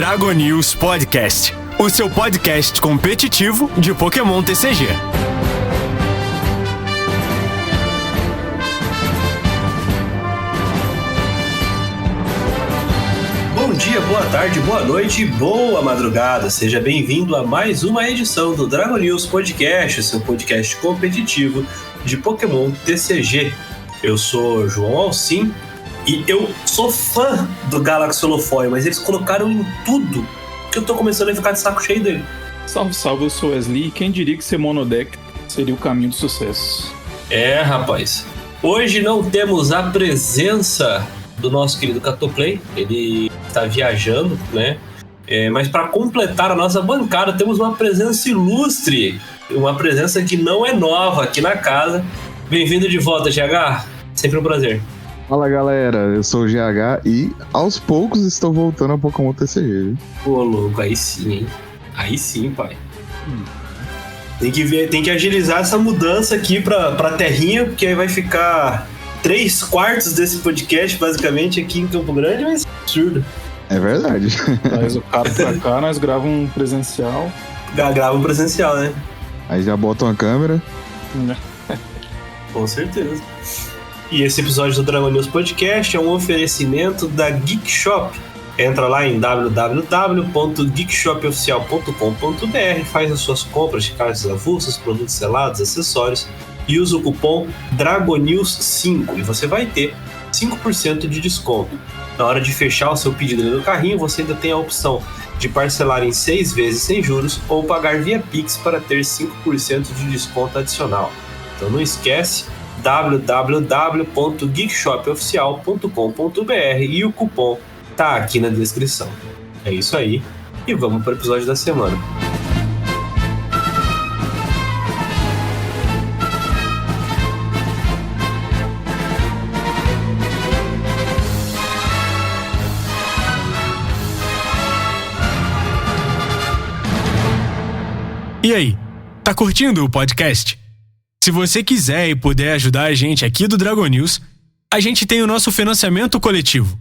Dragon News Podcast, o seu podcast competitivo de Pokémon TCG. Bom dia, boa tarde, boa noite e boa madrugada. Seja bem-vindo a mais uma edição do Dragon News Podcast, seu podcast competitivo de Pokémon TCG. Eu sou João Alcim e eu sou fã do Galaxolofói, mas eles colocaram em tudo que eu tô começando a ficar de saco cheio dele. Salve, salve, eu sou Wesley e quem diria que ser monodeck seria o caminho do sucesso. É, rapaz. Hoje não temos a presença do nosso querido Catoplay, ele está viajando, né? Mas para completar a nossa bancada, temos uma presença ilustre, uma presença que não é nova aqui na casa. Bem-vindo de volta, GH. Sempre um prazer. Fala, galera, eu sou o GH e aos poucos estou voltando ao Pokémon TCG. Pô, louco, aí sim, hein? Aí sim, pai. Tem que agilizar essa mudança aqui pra terrinha, porque aí vai ficar 3/4 desse podcast, basicamente, aqui em Campo Grande, vai ser absurdo. É verdade. Traz o cara pra cá, nós gravamos um presencial. Grava um presencial, né? Aí já bota uma câmera. Com certeza. E esse episódio do Dragon News Podcast é um oferecimento da Geek Shop. Entra lá em www.geekshopoficial.com.br, faz as suas compras de cartas avulsas, produtos selados, acessórios e usa o cupom DRAGONEWS5 e você vai ter 5% de desconto. Na hora de fechar o seu pedido no carrinho, você ainda tem a opção de parcelar em 6 vezes sem juros ou pagar via Pix para ter 5% de desconto adicional. Então não esquece, www.geekshopoficial.com.br e o cupom tá aqui na descrição. É isso aí, e vamos para o episódio da semana. E aí, tá curtindo o podcast? Se você quiser e puder ajudar a gente aqui do Dragon News, a gente tem o nosso financiamento coletivo.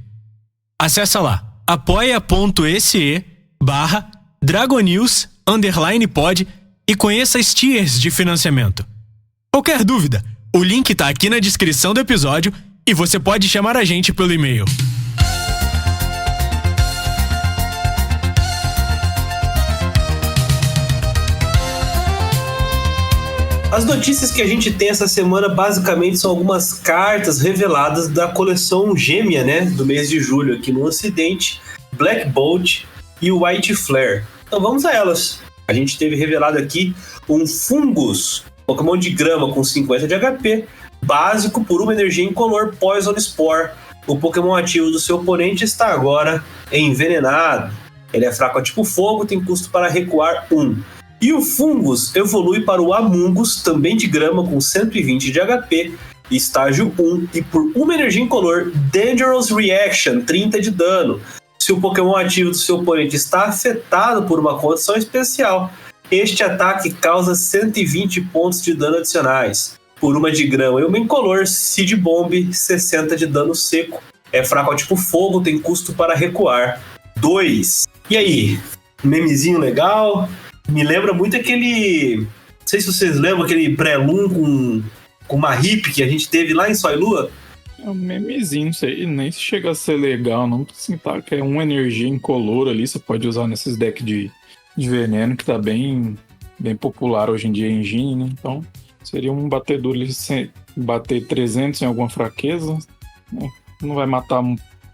Acessa lá, apoia.se/dragonews_pod e conheça as tiers de financiamento. Qualquer dúvida, o link tá aqui na descrição do episódio e você pode chamar a gente pelo e-mail. As notícias que a gente tem essa semana basicamente são algumas cartas reveladas da coleção gêmea, né, do mês de julho aqui no Ocidente, Black Bolt e White Flare. Então vamos a elas. A gente teve revelado aqui um Fungus, Pokémon de grama com 50 de HP, básico por uma energia incolor Poison Spore. O Pokémon ativo do seu oponente está agora envenenado. Ele é fraco a tipo fogo, tem custo para recuar 1. E o Fungus evolui para o Amoonguss, também de grama, com 120 de HP, estágio 1, e por uma energia incolor, Dangerous Reaction, 30 de dano. Se o Pokémon ativo do seu oponente está afetado por uma condição especial, este ataque causa 120 pontos de dano adicionais. Por uma de grama e uma incolor, Seed Bomb, 60 de dano seco. É fraco ao tipo fogo, tem custo para recuar 2. E aí, memezinho legal? Me lembra muito aquele... Não sei se vocês lembram, aquele pré-lum com uma hip que a gente teve lá em Sol e Lua. É um memezinho, não sei, nem se chega a ser legal, não. Assim, tá, que é uma energia incolor ali, você pode usar nesses decks de veneno, que tá bem popular hoje em dia em Engine, né? Então, seria um batedor ali, bater 300 em alguma fraqueza, né? Não vai matar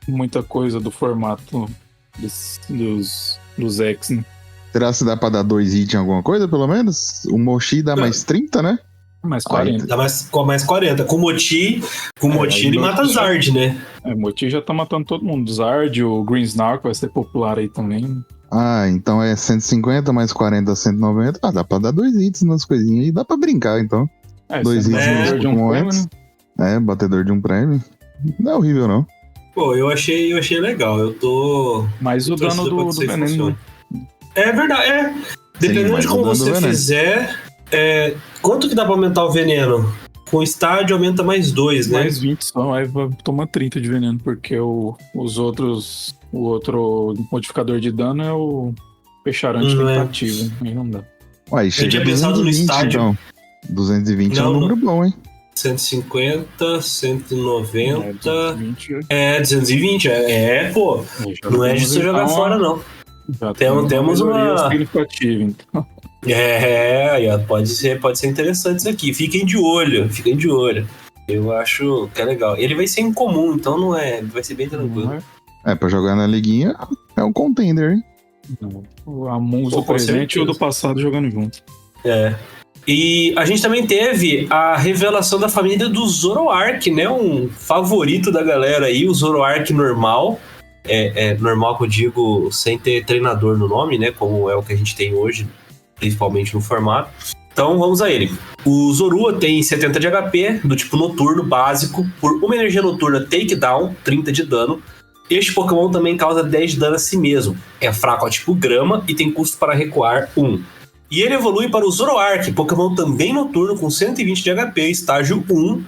muita coisa do formato dos X, né? Será que dá pra dar 2 hits em alguma coisa, pelo menos? O Mochi dá mais 30, né? Mais 40. Dá mais 40. Com o Moti ele mata Zard, né? Moti já tá matando todo mundo. Zard, o Green Snark vai ser popular aí também. Ah, então é 150 mais 40, 190. Ah, dá pra dar 2 hits nas coisinhas e dá pra brincar, então. 2 hits nos Pokémon. Batedor de um prêmio. Não é horrível, não. Pô, eu achei legal. Eu tô... Mas o dano do veneno... É verdade, Dependendo de como você fizer... quanto que dá pra aumentar o veneno? com estádio aumenta mais 2, né? Mais 20 só, aí toma 30 de veneno, porque o outro modificador de dano é o fecharante tentativo. Aí não dá. Ué, eu tinha pensado no estádio. Então. 220 é um número bom, hein? 150, 190... 220, pô. Não é de você jogar fora, não. Temos uma... significativa, então. Pode ser interessante isso aqui. Fiquem de olho. Eu acho que é legal. Ele vai ser incomum, então não é... Vai ser bem tranquilo. Pra jogar na liguinha é um contender, hein? O Amuns do presente e o do passado jogando junto. E a gente também teve a revelação da família do Zoroark, né? Um favorito da galera aí, o Zoroark normal. Normal que eu digo sem ter treinador no nome, né? Como é o que a gente tem hoje, principalmente no formato. Então vamos a ele. O Zorua tem 70 de HP, do tipo noturno básico, por uma energia noturna takedown, 30 de dano. Este Pokémon também causa 10 de dano a si mesmo. É fraco ao tipo grama e tem custo para recuar 1. E ele evolui para o Zoroark, Pokémon também noturno com 120 de HP, estágio 1.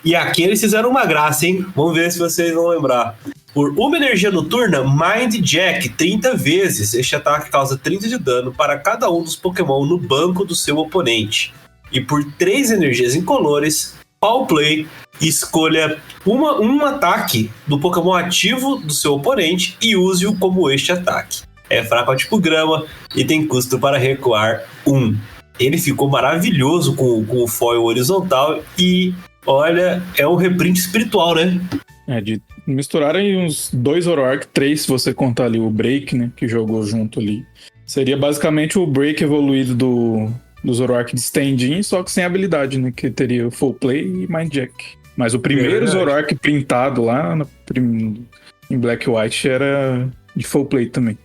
E aqui eles fizeram uma graça, hein? Vamos ver se vocês vão lembrar. Por uma energia noturna, Mind Jack 30 vezes. Este ataque causa 30 de dano para cada um dos Pokémon no banco do seu oponente. E por 3 energias incolores, Foul Play, escolha um ataque do Pokémon ativo do seu oponente e use-o como este ataque. É fraco ao tipo grama e tem custo para recuar 1. Ele ficou maravilhoso com o foil horizontal e, olha, é um reprint espiritual, né? De misturarem uns 2 Zoroark, 3 se você contar ali o Break, né, que jogou junto ali. Seria basicamente o Break evoluído do Zoroark de stand-in, só que sem habilidade, né, que teria o Full Play e Mind Jack. Mas o primeiro Zoroark printado lá em Black White era de Full Play também.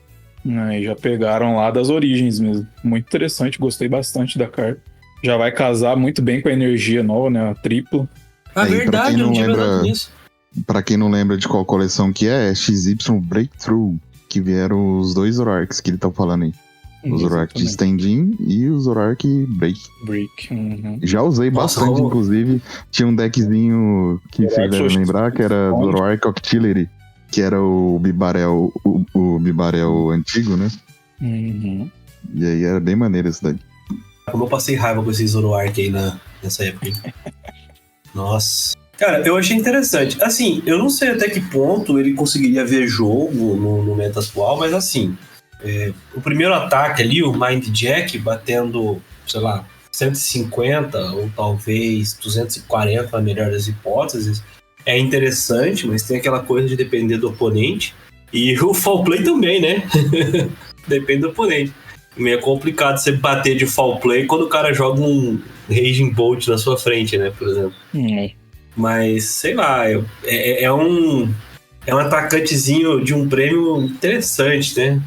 Aí já pegaram lá das origens mesmo. Muito interessante, gostei bastante da carta. Já vai casar muito bem com a energia nova, né, a tripla. Verdade, eu não tinha pensado nisso. Pra quem não lembra de qual coleção que é XY Breakthrough, que vieram os 2 Zoroarks que ele tá falando aí. O Zoroark de stand-in e o Zoroark Break. Já usei bastante, inclusive. Tinha um deckzinho que vocês devem lembrar, que era Zoroark Octillery, que era o Bibarel, o Bibarel antigo, né? E aí era bem maneiro esse daqui. Como eu passei raiva com esse Zoroark aí nessa época. Nossa. Cara, eu achei interessante. Assim, eu não sei até que ponto ele conseguiria ver jogo no meta atual, mas assim, o primeiro ataque ali, o Mind Jack, batendo, sei lá, 150 ou talvez 240, na melhor das hipóteses, é interessante, mas tem aquela coisa de depender do oponente. E o Foul Play também, né? Depende do oponente. Meio complicado você bater de Foul Play quando o cara joga um Raging Bolt na sua frente, né? Por exemplo. Mas, sei lá, é um atacantezinho de um prêmio interessante, né?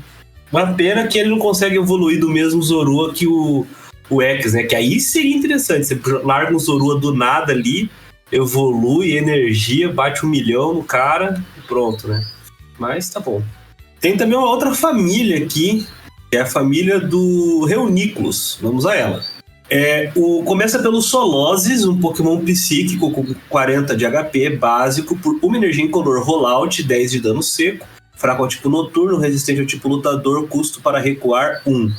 Uma pena que ele não consegue evoluir do mesmo Zorua que o X, né? Que aí seria interessante. Você larga um Zorua do nada ali, evolui, energia, bate 1 milhão no cara e pronto, né? Mas tá bom. Tem também uma outra família aqui, que é a família do Reuniclus. Vamos a ela. Começa pelo Solozes, um Pokémon psíquico com 40 de HP, básico, por uma energia incolor rollout, 10 de dano seco, fraco ao tipo noturno, resistente ao tipo lutador, custo para recuar 1.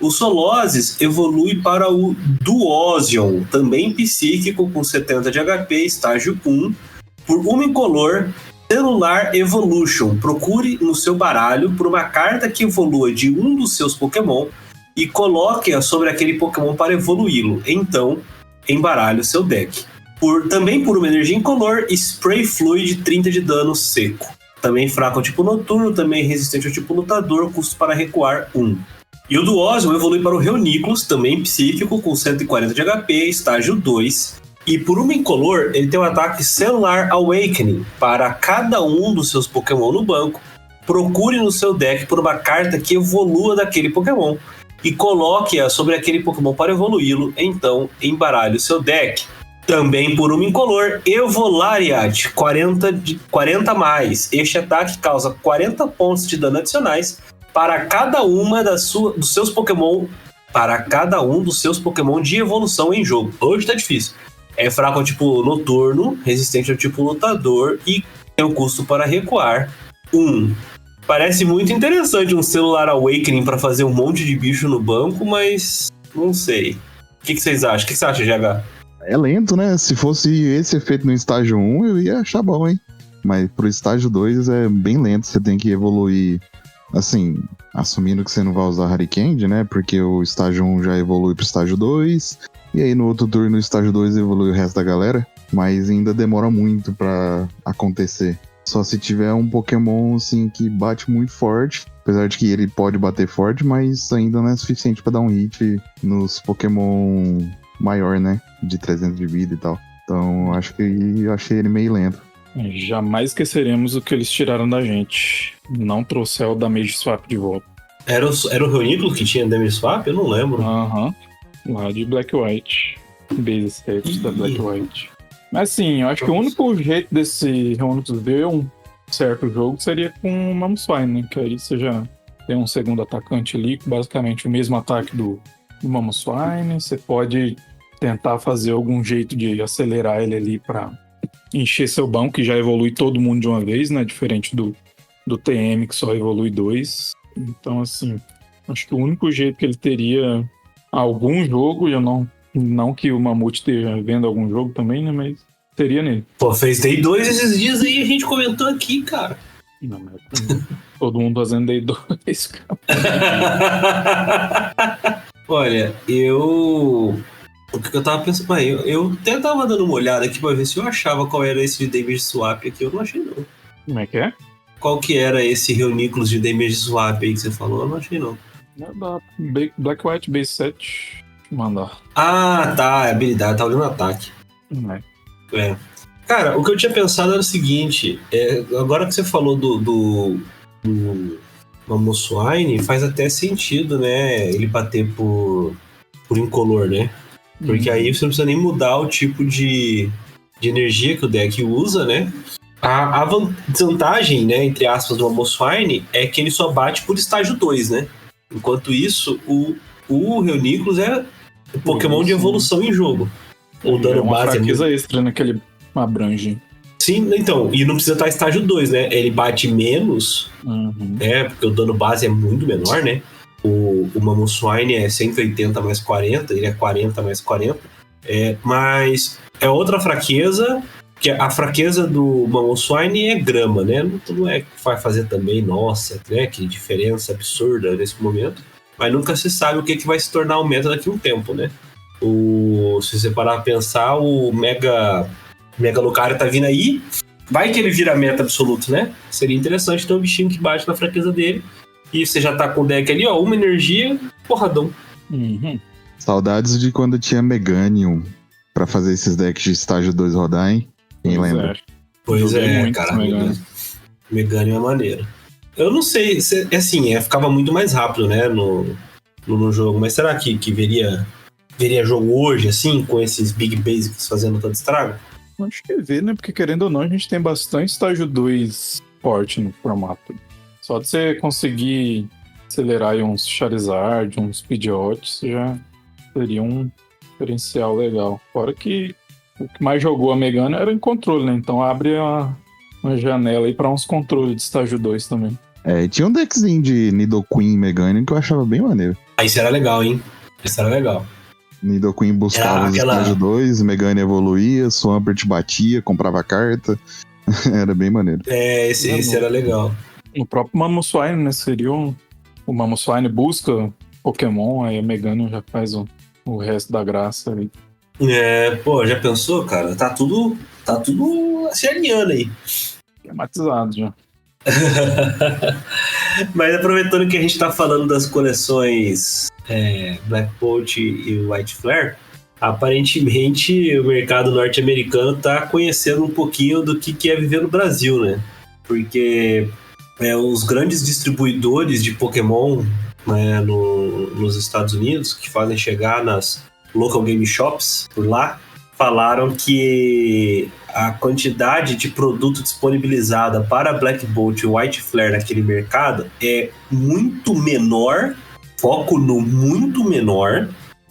O Solozes evolui para o Duosion, também psíquico com 70 de HP, estágio 1, por uma incolor, Celular Evolution. Procure no seu baralho por uma carta que evolua de um dos seus Pokémon e coloque-a sobre aquele Pokémon para evoluí-lo. Então, embaralhe o seu deck. Também por uma energia incolor, Spray Fluid, 30 de dano seco. Também fraco ao tipo noturno, também resistente ao tipo lutador, custo para recuar 1. E o Duosion evolui para o Reuniclus, também psíquico, com 140 de HP, estágio 2. E por uma incolor, ele tem um ataque Cellular Awakening. Para cada um dos seus Pokémon no banco, procure no seu deck por uma carta que evolua daquele Pokémon e coloque-a sobre aquele Pokémon para evoluí-lo, então embaralhe o seu deck. Também por uma incolor, Evolariat, 40 mais. Este ataque causa 40 pontos de dano adicionais para cada uma dos seus Pokémon, para cada um dos seus Pokémon de evolução em jogo. Hoje tá difícil. É fraco ao tipo noturno, resistente ao tipo lutador e tem o custo para recuar. 1. Parece muito interessante um celular Awakening para fazer um monte de bicho no banco, mas não sei. O que vocês acham? O que você acha, GH? É lento, né? Se fosse esse efeito no estágio 1, eu ia achar bom, hein? Mas pro estágio 2 é bem lento, você tem que evoluir, assim, assumindo que você não vai usar Harikand, né? Porque o estágio 1 já evolui pro estágio 2, e aí no outro turno o estágio 2 evolui o resto da galera, mas ainda demora muito pra acontecer. Só se tiver um Pokémon, assim, que bate muito forte, apesar de que ele pode bater forte, mas ainda não é suficiente pra dar um hit nos Pokémon maior, né? De 300 de vida e tal. Então, acho que eu achei ele meio lento. Jamais esqueceremos o que eles tiraram da gente. Não trouxeram o Damage Swap de volta. Era o Reuniclus que tinha Damage Swap? Eu não lembro. Lá de Black White. Base set da Black White. Mas assim, eu acho que o único jeito desse Reuniclus ver um certo jogo seria com o Mamoswine, né? Que aí você já tem um segundo atacante ali, basicamente o mesmo ataque do Mamoswine. Você pode tentar fazer algum jeito de acelerar ele ali pra encher seu banco, que já evolui todo mundo de uma vez, né? Diferente do TM, que só evolui 2. Então, assim, acho que o único jeito que ele teria algum jogo, e eu não que o Mamute esteja vendo algum jogo também, né? Mas teria nele. Pô, fez Day 2 esses dias aí, a gente comentou aqui, cara. Não, mas todo mundo fazendo Day 2, cara. Olha, o que eu tava pensando, eu até tava dando uma olhada aqui pra ver se eu achava qual era esse de Damage Swap aqui, eu não achei não. Como é que é? Qual que era esse Reuniclus de Damage Swap aí que você falou? Eu não achei não. Black White Base 7. Mandar. Ah, tá, é habilidade, tá olhando o ataque. É. Cara, o que eu tinha pensado era o seguinte, agora que você falou do Mamoswine, faz até sentido, né, ele bater por incolor, né? Porque aí você não precisa nem mudar o tipo de energia que o deck usa, né? A desvantagem, né, entre aspas, do Mamoswine é que ele só bate por estágio 2, né? Enquanto isso, o Reuniclus é o Pokémon de evolução em jogo. O dano uma base fraqueza extra naquele abrange. Sim, então, e não precisa estar estágio 2, né? Ele bate menos, né? Porque o dano base é muito menor, né? O Mamoswine é 180 mais 40, ele é 40 mais 40. Mas é outra fraqueza, que a fraqueza do Mamoswine é grama, né? Não é que vai fazer também, nossa, né? Que diferença absurda nesse momento. Mas nunca se sabe o que vai se tornar o meta daqui a um tempo, né? Se você parar a pensar, o Mega Lucario tá vindo aí, vai que ele vira meta absoluto, né? Seria interessante ter um bichinho que bate na fraqueza dele. E você já tá com o deck ali, ó, uma energia, porradão. Saudades de quando tinha Meganium pra fazer esses decks de estágio 2 rodar, hein? Quem lembra? Pois é, cara. Meganium é maneiro. Eu não sei, assim, ficava muito mais rápido, né, no jogo. Mas será que veria jogo hoje, assim, com esses Big Basics fazendo tanto estrago? Acho que ver, né? Porque querendo ou não, a gente tem bastante estágio 2 forte no formato. Só de você conseguir acelerar aí uns Charizard, uns Pidgeot, já seria um diferencial legal. Fora que o que mais jogou a Meganium era em controle, né? Então abre uma janela aí pra uns controles de estágio 2 também. Tinha um deckzinho de Nidoqueen e Meganium que eu achava bem maneiro. Isso era legal, hein? Isso era legal. Nidoqueen buscava os estágio 2, Meganium evoluía, Swampert batia, comprava carta. Era bem maneiro. Esse era legal. O próprio Mamoswine, né? Seria o Mamoswine busca Pokémon, aí a Meganium já faz o resto da graça ali. Já pensou, cara? Tá tudo se alinhando aí. Esquematizado já. Mas aproveitando que a gente tá falando das coleções Black Bolt e White Flare, aparentemente o mercado norte-americano tá conhecendo um pouquinho do que é viver no Brasil, né? Porque os grandes distribuidores de Pokémon, né, nos Estados Unidos, que fazem chegar nas local game shops por lá, falaram que a quantidade de produto disponibilizada para Black Bolt e White Flare naquele mercado é muito menor, foco no muito menor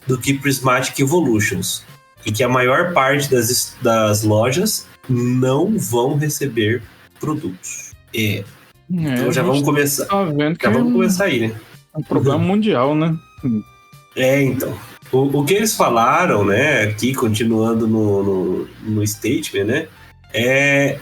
do que Prismatic Evolutions. e que a maior parte das lojas não vão receber produtos. Então já vamos começar. Tá vendo que vamos começar aí, né? É um problema mundial, né? Então. O que eles falaram, né, aqui, continuando no statement, né, é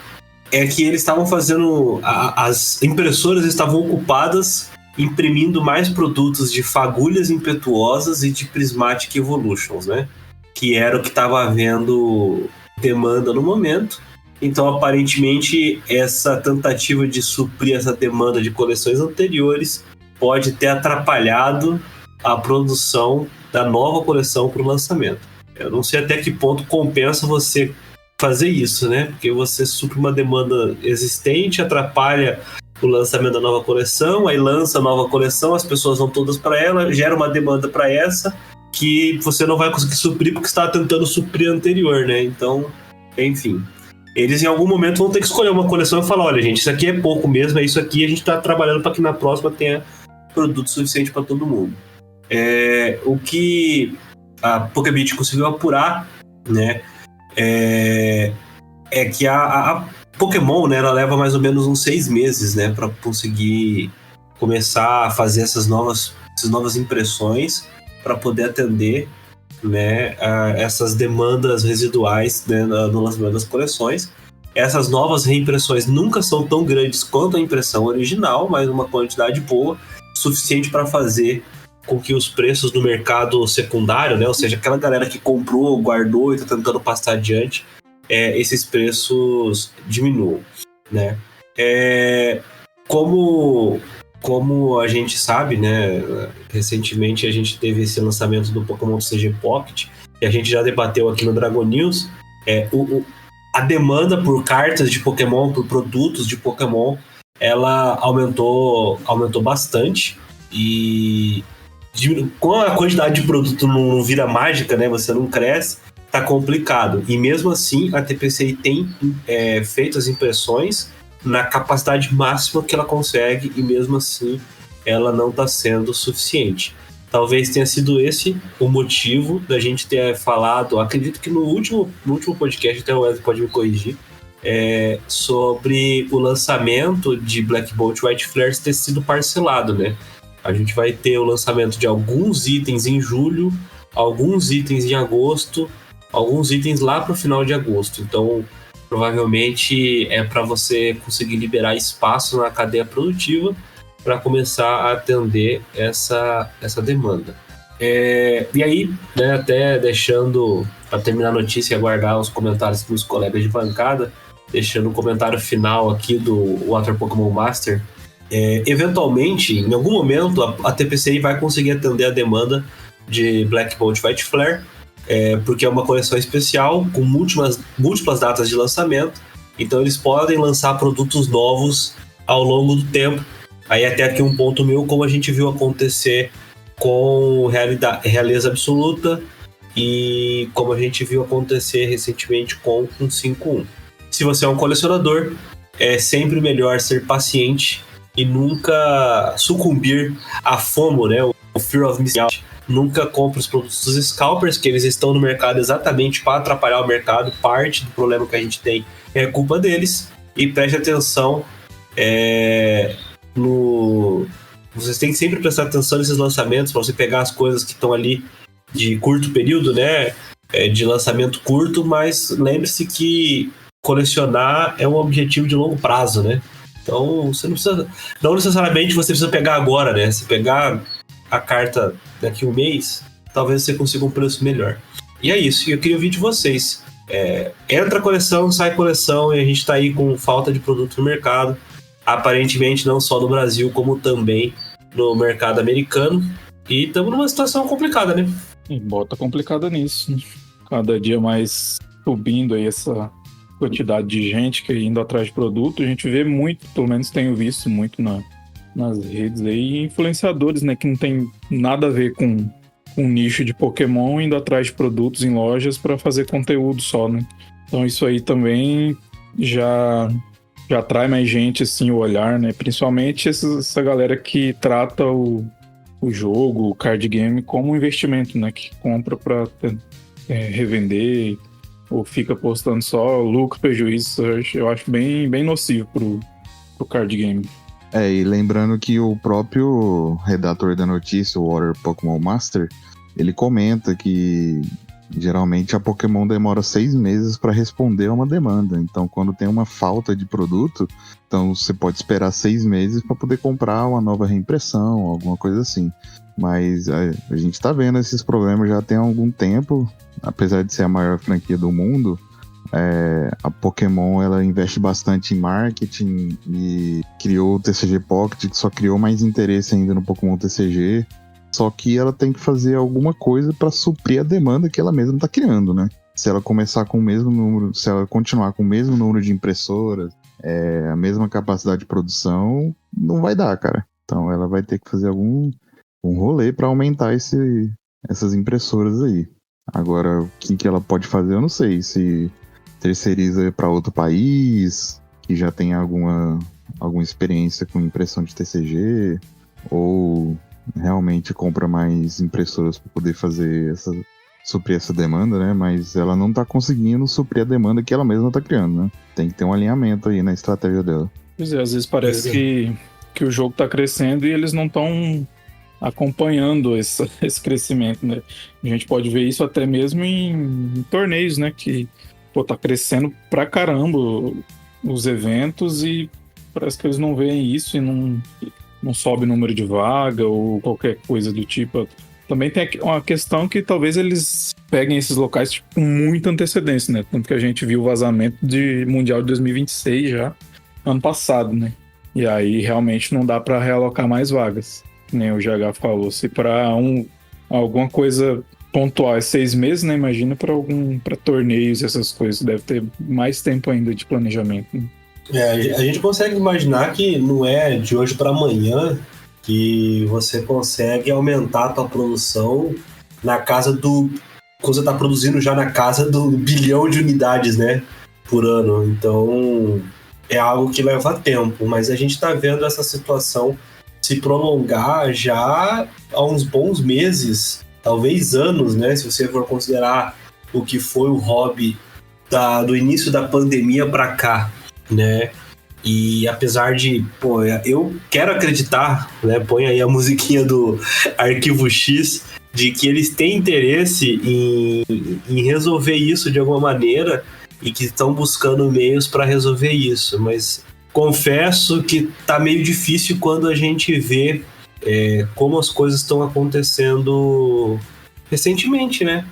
que eles estavam fazendo... As impressoras estavam ocupadas imprimindo mais produtos de fagulhas impetuosas e de prismatic evolutions, né, que era o que estava havendo demanda no momento. Então, aparentemente, essa tentativa de suprir essa demanda de coleções anteriores pode ter atrapalhado a produção da nova coleção para o lançamento. Eu não sei até que ponto compensa você fazer isso, né? Porque você supre uma demanda existente, atrapalha o lançamento da nova coleção, aí lança a nova coleção, as pessoas vão todas para ela, gera uma demanda para essa que você não vai conseguir suprir porque estava tentando suprir a anterior, né? Então, enfim. Eles em algum momento vão ter que escolher uma coleção e falar, olha, gente, isso aqui é pouco mesmo, é isso aqui, a gente está trabalhando para que na próxima tenha produto suficiente para todo mundo. O que a Pokébit conseguiu apurar, né, é que a Pokémon, né, ela leva mais ou menos uns 6 meses, né, para conseguir começar a fazer essas novas impressões para poder atender, né, essas demandas residuais, né, no lançamento das coleções. Essas novas reimpressões nunca são tão grandes quanto a impressão original, mas uma quantidade boa, suficiente para fazer com que os preços no mercado secundário, né, ou seja, aquela galera que comprou, guardou e está tentando passar adiante, esses preços diminuam, né? Como a gente sabe, né, recentemente a gente teve esse lançamento do Pokémon CG Pocket, e a gente já debateu aqui no Dragon News, a demanda por cartas de Pokémon, por produtos de Pokémon, ela aumentou bastante, e com a quantidade de produto não vira mágica, né, você não cresce, tá complicado. E mesmo assim, a TPCI tem feito as impressões na capacidade máxima que ela consegue, e mesmo assim ela não está sendo suficiente. Talvez tenha sido esse o motivo da gente ter falado, acredito que no último podcast, até o Wesley pode me corrigir, sobre o lançamento de Black Bolt e White Flare ter sido parcelado, né? A gente vai ter o lançamento de alguns itens em julho, alguns itens em agosto, alguns itens lá para o final de agosto. Então, provavelmente é para você conseguir liberar espaço na cadeia produtiva para começar a atender essa demanda. E aí, né, até deixando para terminar a notícia e aguardar os comentários dos colegas de bancada, deixando um comentário final aqui do Water Pokémon Master. Eventualmente, em algum momento, a TPCI vai conseguir atender a demanda de Black Bolt e White Flare, porque é uma coleção especial com múltiplas datas de lançamento, então eles podem lançar produtos novos ao longo do tempo. Aí até aqui um ponto meu, como a gente viu acontecer com Realeza Absoluta e como a gente viu acontecer recentemente com 5.1. Se você é um colecionador, é sempre melhor ser paciente e nunca sucumbir à FOMO, né? O Fear of Missing Out. Nunca compre os produtos dos scalpers, que eles estão no mercado exatamente para atrapalhar o mercado. Parte do problema que a gente tem é culpa deles. E preste atenção Vocês têm que sempre prestar atenção nesses lançamentos para você pegar as coisas que estão ali de curto período, né? De lançamento curto, mas lembre-se que colecionar é um objetivo de longo prazo, né? Então, você não necessariamente você precisa pegar agora, né? Se pegar a carta daqui a um mês, talvez você consiga um preço melhor. E é isso, eu queria ouvir de vocês. Entra coleção, sai coleção, e a gente tá aí com falta de produto no mercado. Aparentemente não só no Brasil, como também no mercado americano. E estamos numa situação complicada, né? E bota complicada nisso. Cada dia mais subindo aí essa quantidade de gente que indo atrás de produto. A gente vê muito, pelo menos tenho visto muito nas redes aí, influenciadores, né, que não tem nada a ver com um nicho de Pokémon indo atrás de produtos em lojas para fazer conteúdo só, né? Então isso aí também já atrai mais gente, assim, o olhar, né? Principalmente essa galera que trata o jogo, o card game, como um investimento, né? Que compra para revender, ou fica postando só lucro, prejuízo. Eu acho bem, bem nocivo pro card game. E lembrando que o próprio redator da notícia, o Water Pokémon Master, ele comenta que geralmente a Pokémon demora 6 meses para responder a uma demanda. Então, quando tem uma falta de produto, então você pode esperar 6 meses para poder comprar uma nova reimpressão, alguma coisa assim. Mas a gente tá vendo esses problemas já tem algum tempo. Apesar de ser a maior franquia do mundo, a Pokémon ela investe bastante em marketing e criou o TCG Pocket, que só criou mais interesse ainda no Pokémon TCG. Só que ela tem que fazer alguma coisa para suprir a demanda que ela mesma está criando, né? Se ela começar com o mesmo número, se ela continuar com o mesmo número de impressoras, a mesma capacidade de produção, não vai dar, cara. Então ela vai ter que fazer um rolê para aumentar essas impressoras aí. Agora, o que ela pode fazer, eu não sei. Se terceiriza para outro país, que já tem alguma experiência com impressão de TCG, ou realmente compra mais impressoras para poder suprir essa demanda, né? Mas ela não tá conseguindo suprir a demanda que ela mesma tá criando, né? Tem que ter um alinhamento aí na estratégia dela. Pois é, às vezes parece que o jogo tá crescendo e eles não estão acompanhando esse crescimento, né? A gente pode ver isso até mesmo em torneios, né? Que, tá crescendo pra caramba os eventos e parece que eles não veem isso e não sobe o número de vaga ou qualquer coisa do tipo. Também tem uma questão que talvez eles peguem esses locais com muita antecedência, né? Tanto que a gente viu o vazamento de Mundial de 2026 já, ano passado, né? E aí realmente não dá para realocar mais vagas, que nem o GH falou. Se para alguma coisa pontual é 6 meses, né? Imagina para torneios e essas coisas. Deve ter mais tempo ainda de planejamento, né? A gente consegue imaginar que não é de hoje para amanhã que você consegue aumentar a tua produção na casa quando você está produzindo já na casa do 1 bilhão de unidades, né, por ano. Então é algo que leva tempo, mas a gente está vendo essa situação se prolongar já há uns bons meses, talvez anos, né, se você for considerar o que foi o hobby do início da pandemia para cá, né? E apesar de, eu quero acreditar, né? Põe aí a musiquinha do Arquivo X, de que eles têm interesse em resolver isso de alguma maneira e que estão buscando meios para resolver isso. Mas confesso que tá meio difícil quando a gente vê como as coisas estão acontecendo recentemente, né?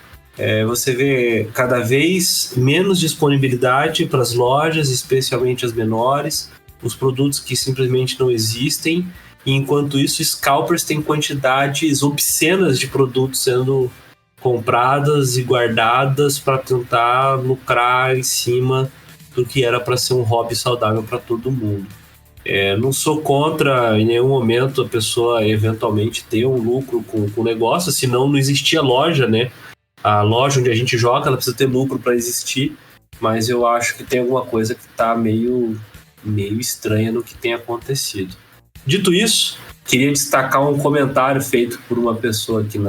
Você vê cada vez menos disponibilidade para as lojas, especialmente as menores, os produtos que simplesmente não existem, e enquanto isso, scalpers têm quantidades obscenas de produtos sendo compradas e guardadas para tentar lucrar em cima do que era para ser um hobby saudável para todo mundo. Não sou contra em nenhum momento a pessoa eventualmente ter um lucro com o negócio, senão não existia loja, né? A loja onde a gente joga, ela precisa ter lucro para existir, mas eu acho que tem alguma coisa que está meio estranha no que tem acontecido. Dito isso, queria destacar um comentário feito por uma pessoa aqui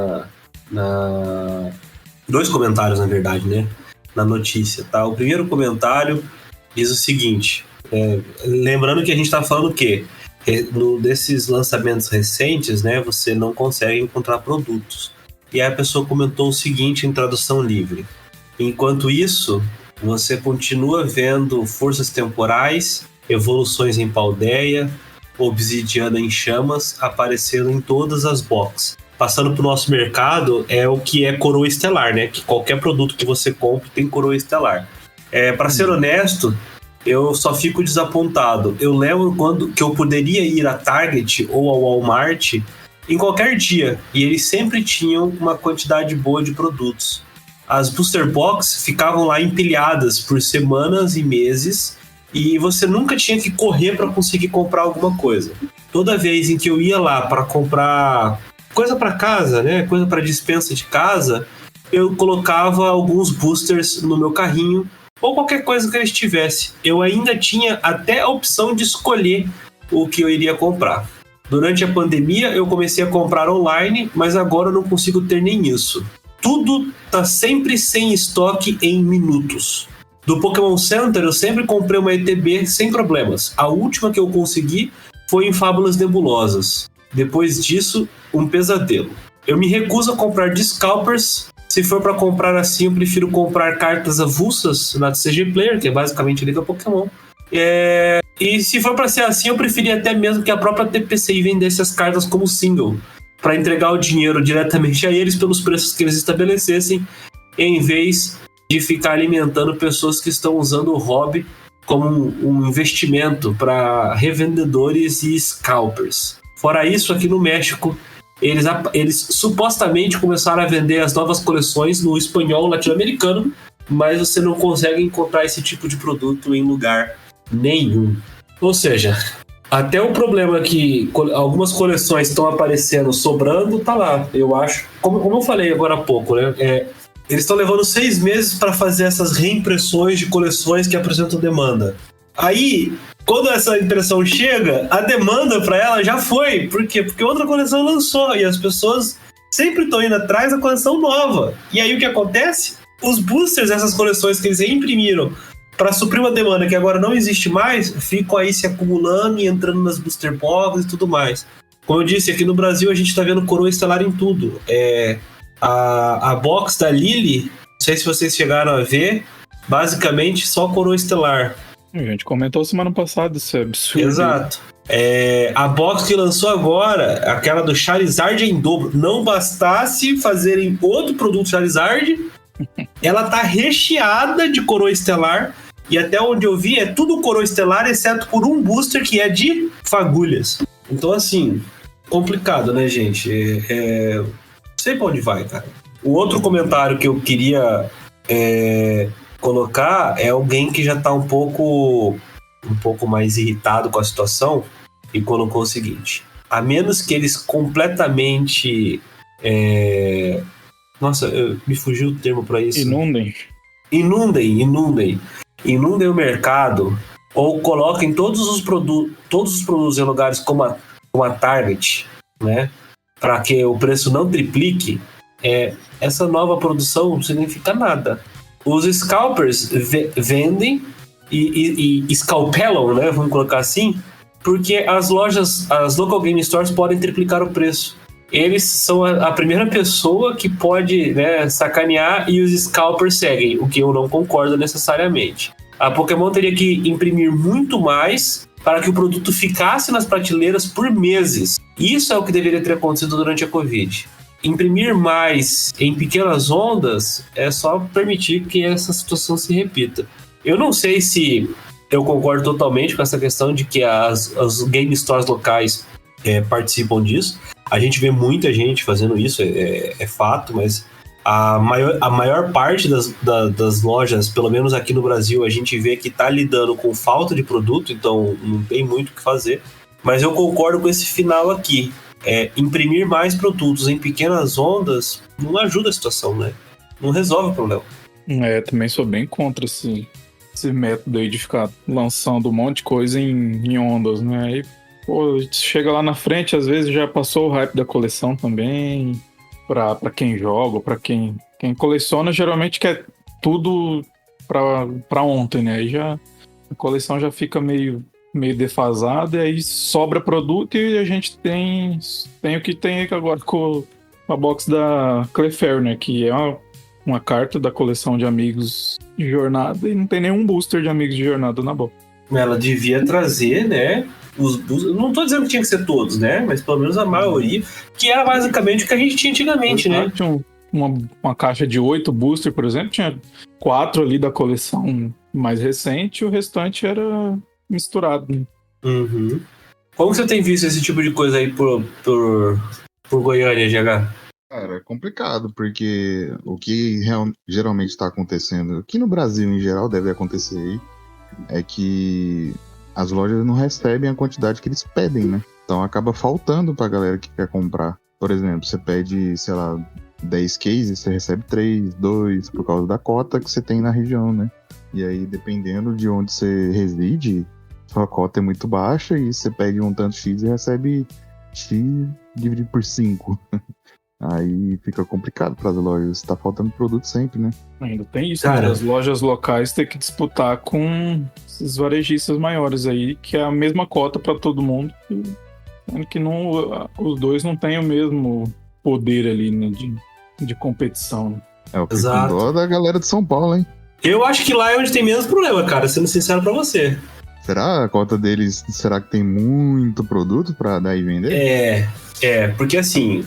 dois comentários, na verdade, né? Na notícia, tá? O primeiro comentário diz o seguinte, lembrando que a gente está falando que desses lançamentos recentes, né, você não consegue encontrar produtos. E aí a pessoa comentou o seguinte em tradução livre: enquanto isso, você continua vendo forças temporais, evoluções em Paldea, obsidiana em chamas aparecendo em todas as boxes. Passando pro nosso mercado, é o que é coroa estelar, né? Que qualquer produto que você compre tem coroa estelar. Para ser honesto, eu só fico desapontado. Eu lembro que eu poderia ir à Target ou ao Walmart em qualquer dia, e eles sempre tinham uma quantidade boa de produtos. As booster box ficavam lá empilhadas por semanas e meses, e você nunca tinha que correr para conseguir comprar alguma coisa. Toda vez em que eu ia lá para comprar coisa para casa, né, coisa para dispensa de casa, eu colocava alguns boosters no meu carrinho, ou qualquer coisa que eles tivessem. Eu ainda tinha até a opção de escolher o que eu iria comprar. Durante a pandemia, eu comecei a comprar online, mas agora eu não consigo ter nem isso. tudo tá sempre sem estoque em minutos. Do Pokémon Center eu sempre comprei uma ETB sem problemas. A última que eu consegui foi em Fábulas Nebulosas. Depois disso, um pesadelo. Eu me recuso a comprar de Scalpers. Se for para comprar assim, eu prefiro comprar cartas avulsas na CG Player, que é basicamente Liga Pokémon. E se for para ser assim, eu preferia até mesmo que a própria TPCI vendesse as cartas como single, para entregar o dinheiro diretamente a eles pelos preços que eles estabelecessem, em vez de ficar alimentando pessoas que estão usando o hobby como um investimento para revendedores e scalpers. Fora isso, aqui no México, eles supostamente começaram a vender as novas coleções no espanhol latino-americano, mas você não consegue encontrar esse tipo de produto em lugar nenhum. Ou seja, até o problema que algumas coleções estão aparecendo sobrando, tá lá, eu acho. Como eu falei agora há pouco, né? Eles estão levando 6 meses para fazer essas reimpressões de coleções que apresentam demanda. Aí, quando essa impressão chega, a demanda para ela já foi. Por quê? Porque outra coleção lançou e as pessoas sempre estão indo atrás da coleção nova. E aí o que acontece? Os boosters dessas coleções que eles reimprimiram para suprir uma demanda que agora não existe mais, ficam aí se acumulando e entrando nas booster boxes e tudo mais. Como eu disse, aqui no Brasil a gente está vendo coroa estelar em tudo. A box da Lily, não sei se vocês chegaram a ver, basicamente só coroa estelar. A gente comentou semana passada, isso é absurdo. Exato. A box que lançou agora, aquela do Charizard em dobro, não bastasse fazerem outro produto Charizard, ela tá recheada de coroa estelar, e até onde eu vi é tudo coroa estelar, exceto por um booster que é de fagulhas. Então assim, complicado, né, gente? Não sei pra onde vai, cara. O outro comentário que eu queria colocar é alguém que já tá um pouco mais irritado com a situação e colocou o seguinte: a menos que eles completamente me fugiu o termo pra isso. Inundem o mercado, ou coloquem todos os produtos em lugares como a Target, né, para que o preço não triplique, essa nova produção não significa nada. Os scalpers vendem e scalpelam, né, vamos colocar assim, porque as local game stores podem triplicar o preço. Eles são a primeira pessoa que pode, né, sacanear, e os scalpers seguem, o que eu não concordo necessariamente. A Pokémon teria que imprimir muito mais para que o produto ficasse nas prateleiras por meses. Isso é o que deveria ter acontecido durante a Covid. Imprimir mais em pequenas ondas é só permitir que essa situação se repita. Eu não sei se eu concordo totalmente com essa questão de que as game stores locais participam disso. A gente vê muita gente fazendo isso, é fato, mas a maior parte das lojas, pelo menos aqui no Brasil, a gente vê que está lidando com falta de produto, então não tem muito o que fazer. Mas eu concordo com esse final aqui. Imprimir mais produtos em pequenas ondas não ajuda a situação, né? Não resolve o problema. Também sou bem contra esse método aí de ficar lançando um monte de coisa em ondas, né? Aí, chega lá na frente, às vezes já passou o hype da coleção também. Pra quem joga, pra quem coleciona, geralmente quer tudo pra ontem, né? Aí a coleção já fica meio defasada, e aí sobra produto, e a gente tem o que tem agora com a box da Clefairy, né? Que é uma carta da coleção de amigos de jornada, e não tem nenhum booster de amigos de jornada na box. Ela devia trazer, né? Não tô dizendo que tinha que ser todos, né? Mas pelo menos a maioria, que era basicamente o que a gente tinha antigamente, né? Tinha uma caixa de 8 booster, por exemplo, tinha 4 ali da coleção mais recente, e o restante era misturado, né? Uhum. Como você tem visto esse tipo de coisa aí por Goiânia, GH? Cara, é complicado, porque o que geralmente está acontecendo, aqui no Brasil em geral deve acontecer aí, é que as lojas não recebem a quantidade que eles pedem, né? Então acaba faltando pra galera que quer comprar. Por exemplo, você pede, 10 cases, você recebe 3, 2, por causa da cota que você tem na região, né? E aí, dependendo de onde você reside, sua cota é muito baixa, e você pede um tanto X e recebe X dividido por 5. Aí fica complicado para as lojas. Tá faltando produto sempre, né? Ainda tem isso, Cara, né? As lojas locais têm que disputar com esses varejistas maiores aí, que é a mesma cota para todo mundo. Sendo que os dois não têm o mesmo poder ali, né, de competição. Né? É o que Exato. com dó da galera de São Paulo, hein? Eu acho que lá é onde tem menos problema, cara, sendo sincero pra você. Será a cota deles, será que tem muito produto pra dar e vender? Porque assim,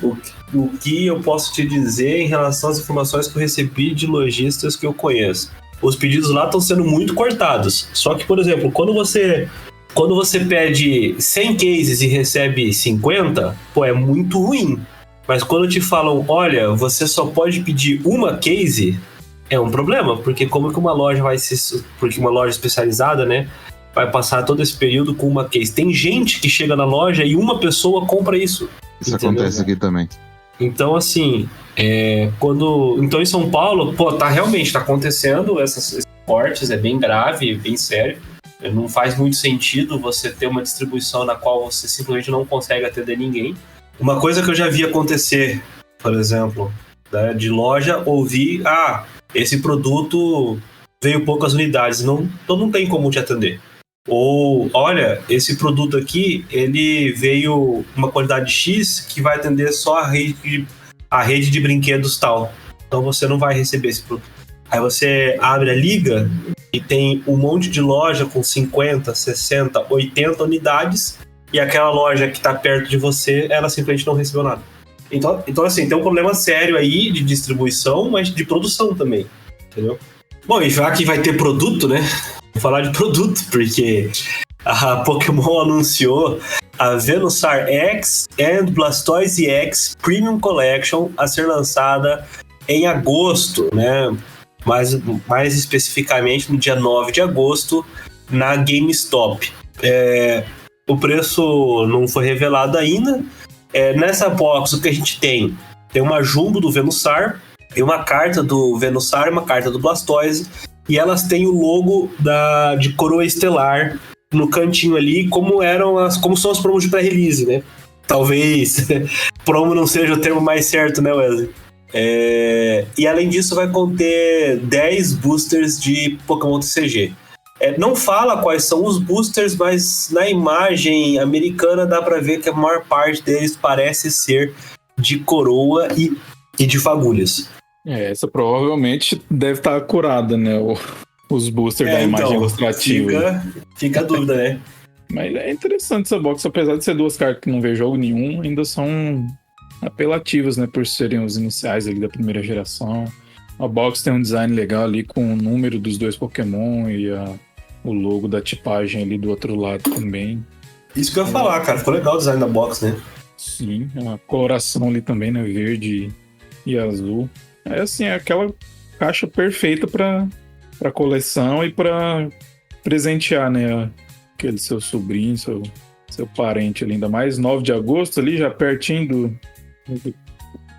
o que eu posso te dizer em relação às informações que eu recebi de lojistas que eu conheço? Os pedidos lá estão sendo muito cortados. Só que, por exemplo, quando você pede 100 cases e recebe 50, pô, é muito ruim. Mas quando te falam, olha, você só pode pedir uma case, é um problema, porque como que uma loja porque uma loja especializada, né, vai passar todo esse período com uma case? Tem gente que chega na loja e uma pessoa compra isso. Isso entendeu? acontece aqui também. Então, assim, então em São Paulo, pô, realmente tá acontecendo esses cortes, é bem grave, bem sério. Não faz muito sentido você ter uma distribuição na qual você simplesmente não consegue atender ninguém. Uma coisa que eu já vi acontecer, por exemplo, né, de loja, ouvir, esse produto veio poucas unidades, então não tem como te atender. Ou, olha, esse produto aqui, ele veio uma quantidade X que vai atender só a rede de brinquedos tal. Então você não vai receber esse produto. Aí você abre a liga e tem um monte de loja com 50, 60, 80 unidades e aquela loja que está perto de você, ela simplesmente não recebeu nada. Então, assim, tem um problema sério aí de distribuição, mas de produção também, entendeu? Bom, e já que vai ter produto, né? Vou falar de produto, porque a Pokémon anunciou a Venusaur X and Blastoise X Premium Collection a ser lançada em agosto, né? Mais especificamente no dia 9 de agosto, na GameStop. O preço não foi revelado ainda. Nessa box, o que a gente tem? Tem uma Jumbo do Venusaur, tem uma carta do Venusaur e uma carta do Blastoise, e elas têm o logo de Coroa Estelar no cantinho ali, como são as promos de pré-release, né? Talvez promo não seja o termo mais certo, né, Wesley? E além disso vai conter 10 boosters de Pokémon TCG. Não fala quais são os boosters, mas na imagem americana dá pra ver que a maior parte deles parece ser de Coroa e de Fagulhas. Essa provavelmente deve estar curada, né? Os boosters da imagem ilustrativa. Fica a dúvida, né? Mas é interessante essa box, apesar de ser duas cartas que não vê jogo nenhum, ainda são apelativas, né? Por serem os iniciais ali da primeira geração. A box tem um design legal ali com o número dos dois Pokémon e o logo da tipagem ali do outro lado também. Isso que eu ia falar, cara. Ficou legal o design da box, né? Sim, a coloração ali também, né? Verde e azul. É aquela caixa perfeita para coleção e para presentear, né? Aquele seu sobrinho, seu parente ali. Ainda mais 9 de agosto ali, já pertinho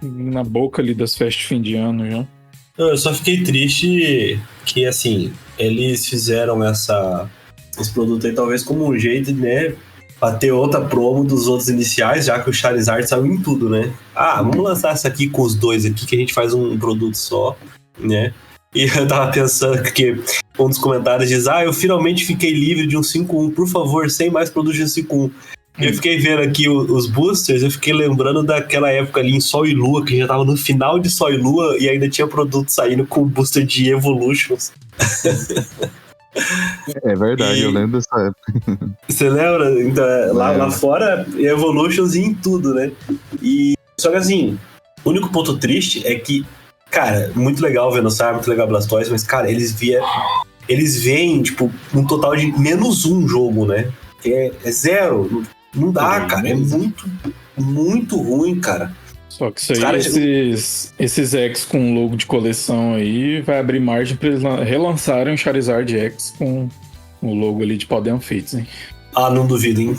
na boca ali das festas de fim de ano já. Eu só fiquei triste que, assim, eles fizeram esse produto aí talvez como um jeito, né, pra ter outra promo dos outros iniciais, já que o Charizard saiu em tudo, né? Vamos lançar essa aqui com os dois aqui, que a gente faz um produto só, né? E eu tava pensando que um dos comentários diz, eu finalmente fiquei livre de um 5-1, por favor, sem mais produtos de 5-1. Eu fiquei vendo aqui os boosters, eu fiquei lembrando daquela época ali em Sol e Lua, que já tava no final de Sol e Lua e ainda tinha produto saindo com booster de Evolutions. É verdade, eu lembro dessa época. Você lembra? Então, lá fora, Evolutions em tudo, né? Só que assim, o único ponto triste é que, cara, muito legal o Venusaur, muito legal o Blastoise, mas, cara, eles veem, tipo, um total de -1 jogo, né? É zero. Não dá, cara. É muito, muito ruim, cara. Só que isso aí, esses X com logo de coleção aí, vai abrir margem pra eles relançarem o Charizard X com o logo ali de Paldean Fates, hein? Não duvido, hein?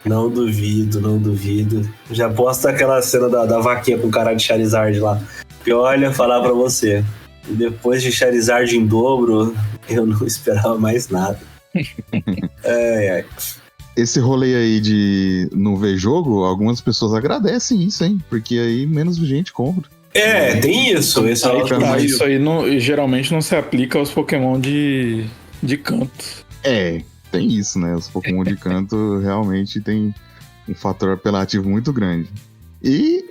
Não duvido. Já posta aquela cena da vaquinha com cara de Charizard lá. E olha, falar pra você, depois de Charizard em dobro, eu não esperava mais nada. esse rolê aí de não ver jogo, algumas pessoas agradecem isso, hein? Porque aí menos gente compra. Tem isso. Esse é isso aí geralmente não se aplica aos Pokémon de canto. Tem isso, né? Os Pokémon de canto realmente tem um fator apelativo muito grande. E...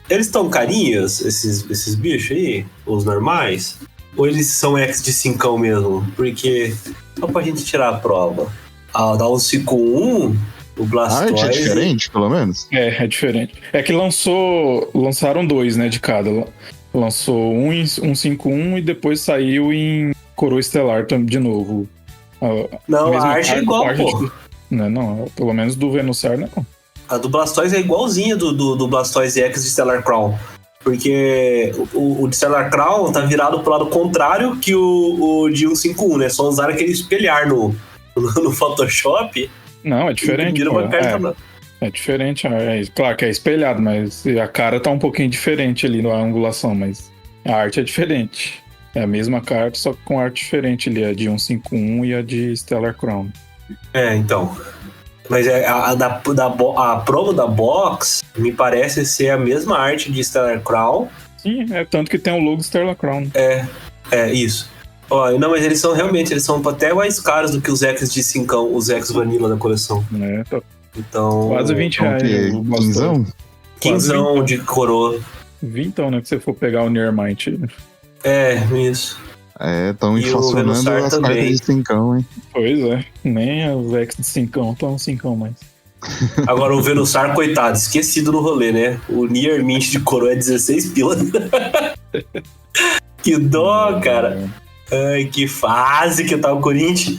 Eles estão carinhos, esses bichos aí? Os normais? Ou eles são X de 5 mesmo? Porque, só pra gente tirar a prova. Da 151, o Blastoise... A arte é diferente, pelo menos? É diferente. É que lançaram 2, né, de cada. Lançou um em 151 e depois saiu em Coroa Estelar de novo. Não, a arte é igual, pô. Não, pelo menos do Venusaur não. A do Blastoise é igualzinha do Blastoise X de Stellar Crown. Porque o de Stellar Crown tá virado pro lado contrário que o de 151, né? Só usar aquele espelhar no Photoshop. Não, é diferente. É diferente. Claro que é espelhado, mas a cara tá um pouquinho diferente ali na angulação, mas a arte é diferente. É a mesma carta, só que com arte diferente ali, a de 151 e a de Stellar Crown. Então. Mas a promo da box me parece ser a mesma arte de Stellar Crown. Sim, tanto que tem o logo Stellar Crown. Isso. Não, mas eles são até mais caros do que os X de 5, os X Vanilla da coleção. Então... Quase 20 reais. Quinzão? Quinzão de coroa. 20, né? Que você for pegar o Nearmind. Isso. Estão inflacionando as cartas de 5, hein? Pois é, nem os X de 5 estão 5 mais. Agora o Venusaur, coitado, esquecido no rolê, né? O Nier Mint de coroa é 16 pila. Que dó, cara. Ai, que fase que tá o Corinthians.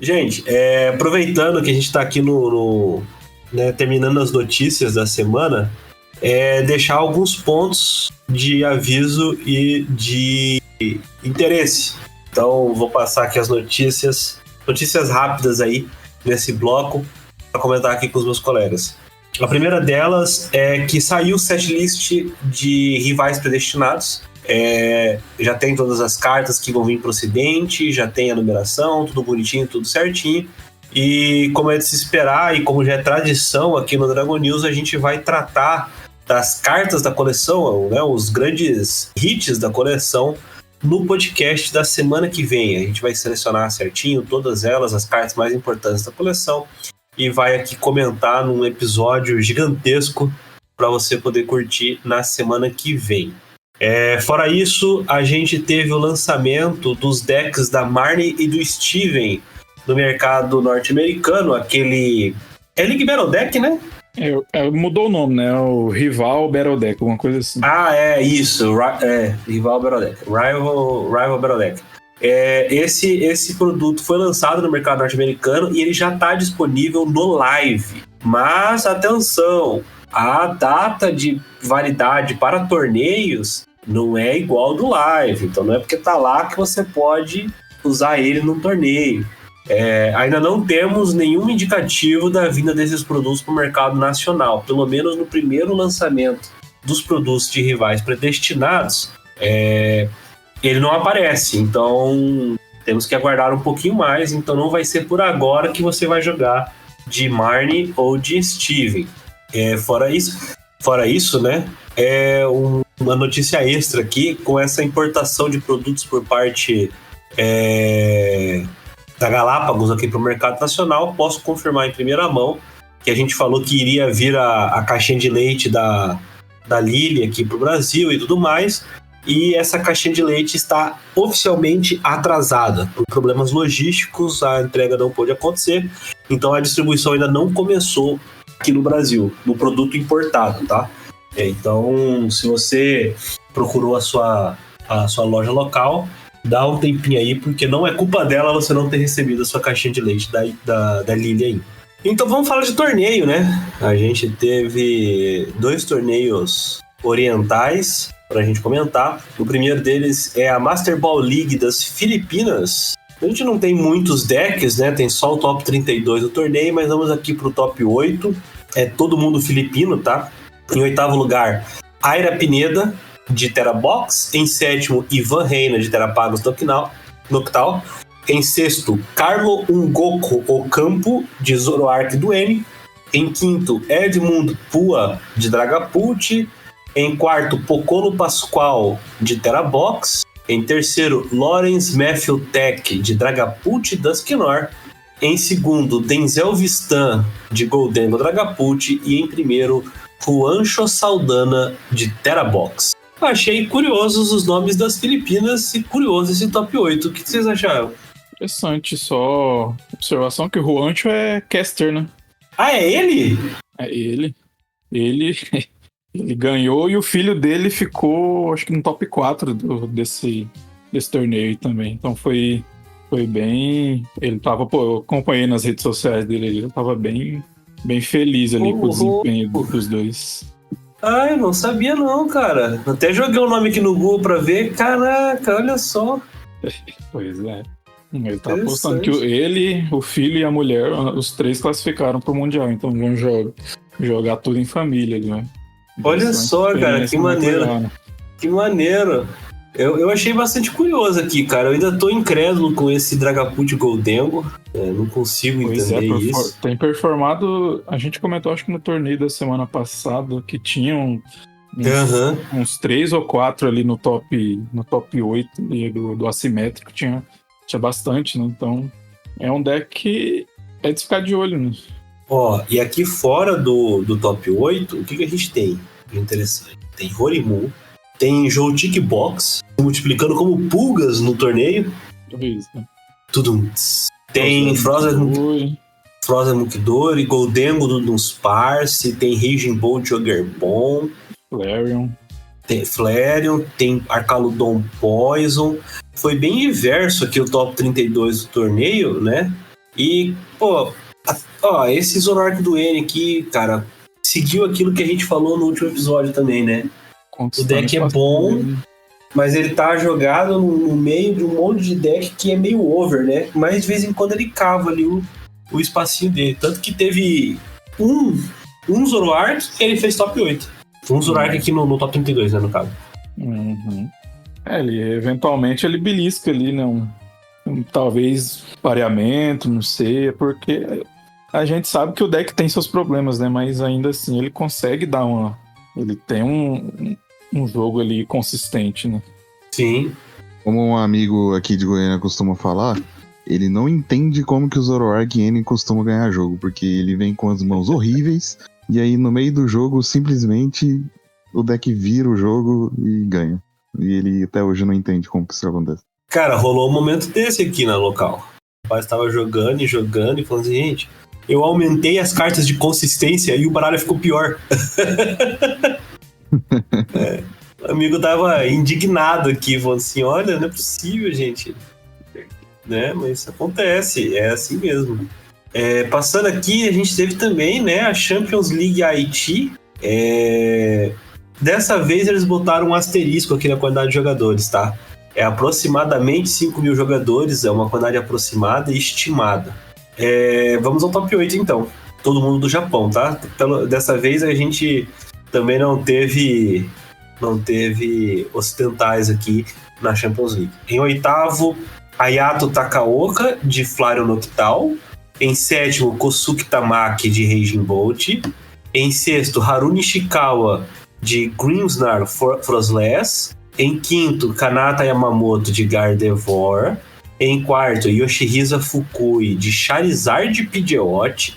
Gente, aproveitando que a gente tá aqui né, terminando as notícias da semana, deixar alguns pontos de aviso e de interesse. Então, vou passar aqui as notícias rápidas aí nesse bloco para comentar aqui com os meus colegas. A primeira delas é que saiu o setlist de rivais predestinados. Já tem todas as cartas que vão vir para o ocidente, já tem a numeração, tudo bonitinho, tudo certinho. E como é de se esperar e como já é tradição aqui no Dragon News, a gente vai tratar das cartas da coleção, né, os grandes hits da coleção, no podcast da semana que vem. A gente vai selecionar certinho todas elas, as cartas mais importantes da coleção, e vai aqui comentar num episódio gigantesco para você poder curtir na semana que vem. Fora isso, a gente teve o lançamento dos decks da Marnie e do Steven no mercado norte-americano, aquele... League Battle Deck, né? Mudou o nome, né? O Rival Battle Deck, alguma coisa assim. Isso. Rival Battle Deck. Rival Battle Deck. Esse produto foi lançado no mercado norte-americano e ele já está disponível no Live. Mas, atenção, a data de validade para torneios não é igual do Live. Então não é porque tá lá que você pode usar ele no torneio. Ainda não temos nenhum indicativo da vinda desses produtos para o mercado nacional. Pelo menos no primeiro lançamento dos produtos de rivais predestinados, ele não aparece. Então temos que aguardar um pouquinho mais. Então não vai ser por agora que você vai jogar de Marnie ou de Steven. Fora isso, né? Uma notícia extra aqui, com essa importação de produtos por parte da Galápagos aqui para o mercado nacional, posso confirmar em primeira mão que a gente falou que iria vir a caixinha de leite da Lily aqui para o Brasil e tudo mais, e essa caixinha de leite está oficialmente atrasada. Por problemas logísticos, a entrega não pôde acontecer, então a distribuição ainda não começou aqui no Brasil, no produto importado, tá? Então, se você procurou a sua loja local, dá um tempinho aí, porque não é culpa dela você não ter recebido a sua caixinha de leite da Lily aí. Então vamos falar de torneio, né? A gente teve 2 torneios orientais pra gente comentar. O primeiro deles é a Master Ball League das Filipinas. A gente não tem muitos decks, né? Tem só o top 32 do torneio, mas vamos aqui pro top 8. É todo mundo filipino, tá? Em 8º lugar, Aira Pineda, de Terabox. Em 7º, Ivan Reina, de Terapagos Noctal. Em sexto, Carlo Ungoku Ocampo, de Zoroark Duene. Em quinto, Edmund Pua, de Dragapult. Em quarto, Pocolo Pascoal, de Terabox. Em terceiro, Lawrence Matthew Tech, de Dragapult e Dusknoir. Em segundo, Denzel Vistan, de Goldengo Dragapult. E em primeiro, Juancho Saldana, de Terabox. Achei curiosos os nomes das Filipinas e curioso esse top 8. O que vocês acharam? Interessante, só observação que o Juancho é caster, né? Ah, é ele? É ele. Ele ganhou e o filho dele ficou, acho que no top 4 desse torneio aí também. Então foi bem... Ele tava, eu acompanhei nas redes sociais dele, ele tava bem feliz ali com o desempenho dos dois. Ah, eu não sabia não, cara. Até joguei o nome aqui no Google pra ver. Caraca, olha só. Pois é. Ele tá postando que ele, o filho e a mulher, os três classificaram pro Mundial. Então vão jogar tudo em família ali, né? Olha só, cara, que maneiro. Legal, né? Que maneiro. Eu achei bastante curioso aqui, cara. Eu ainda tô incrédulo com esse Dragapult Goldengo. Não consigo entender isso. Tem performado... A gente comentou, acho que no torneio da semana passada, que tinham uns 3 ou 4 ali no top 8 ali do assimétrico. Tinha bastante, né? Então, é um deck que é de ficar de olho, né? Ó, e aqui fora do top 8, o que a gente tem? Interessante. Tem Horimu, tem Joltik Box, multiplicando como pulgas no torneio. Isso, né? Tudo. Tem Frozen Mukidori, Goldengo do Dunsparce, tem Raging Bolt Joggerbomb, Flareon, tem Arcaludon Poison. Foi bem diverso aqui o top 32 do torneio, né? E, esse Zoroark Duene aqui, cara, seguiu aquilo que a gente falou no último episódio também, né? O deck é bom, mas ele tá jogado no meio de um monte de deck que é meio over, né? Mas de vez em quando ele cava ali o espacinho dele. Tanto que teve um Zoroark e ele fez top 8. Um Zoroark aqui no top 32, né, no caso. Uhum. Ele eventualmente ele belisca ali, né? Talvez pareamento, não sei, porque a gente sabe que o deck tem seus problemas, né? Mas ainda assim ele consegue dar uma... Ele tem um jogo ali consistente, né? Sim. Como um amigo aqui de Goiânia costuma falar, ele não entende como que o Zoroark N costuma ganhar jogo, porque ele vem com as mãos horríveis, e aí no meio do jogo, simplesmente, o deck vira o jogo e ganha. E ele até hoje não entende como que isso acontece. Cara, rolou um momento desse aqui na local. O rapaz tava jogando e falando assim, gente, eu aumentei as cartas de consistência e o baralho ficou pior. O amigo tava indignado aqui, falando assim, olha, não é possível, gente. Né? Mas isso acontece, é assim mesmo. Passando aqui, a gente teve também, né, a Champions League Haiti. Dessa vez eles botaram um asterisco aqui na quantidade de jogadores, tá? É aproximadamente 5 mil jogadores, é uma quantidade aproximada e estimada. Vamos ao top 8 então. Todo mundo do Japão, tá? Dessa vez a gente também não teve ocidentais aqui na Champions League. Em oitavo, Ayato Takaoka, de Flareon Noctal. Em sétimo, Kosuke Tamaki, de Raging Bolt. Em sexto, Haru Nishikawa, de Grimmsnar Frostless. Em quinto, Kanata Yamamoto, de Gardevoir. Em quarto, Yoshihisa Fukui, de Charizard Pidgeot.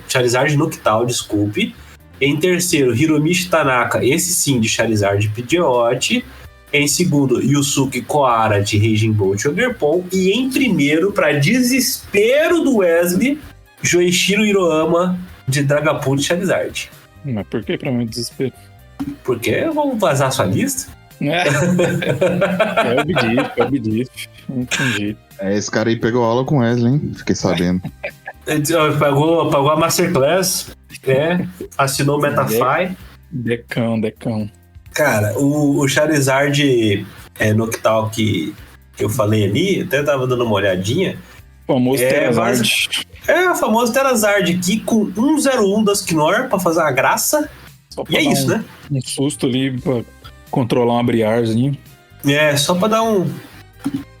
Charizard Noctal, desculpe. Em terceiro, Hiromichi Tanaka, esse sim, de Charizard Pidgeot. Em segundo, Yusuke Koara, de Raging Bolt Ogerpon. E em primeiro, para desespero do Wesley, Joichiro Hiroama, de Dragapult Charizard. Mas por que pra mim desespero? Porque vamos vazar a sua lista? É obediente. Não tem jeito. Esse cara aí pegou aula com Wesley, hein? Fiquei sabendo. Pagou a Masterclass, assinou o Metafy. Decão. Cara, o Charizard Noctal que eu falei ali, até tava dando uma olhadinha. O famoso Terazard. O famoso Terazard aqui com 101 Dusknoir pra fazer uma graça. E é isso, né? Um susto ali pra controlar um Briarzinho. Só pra dar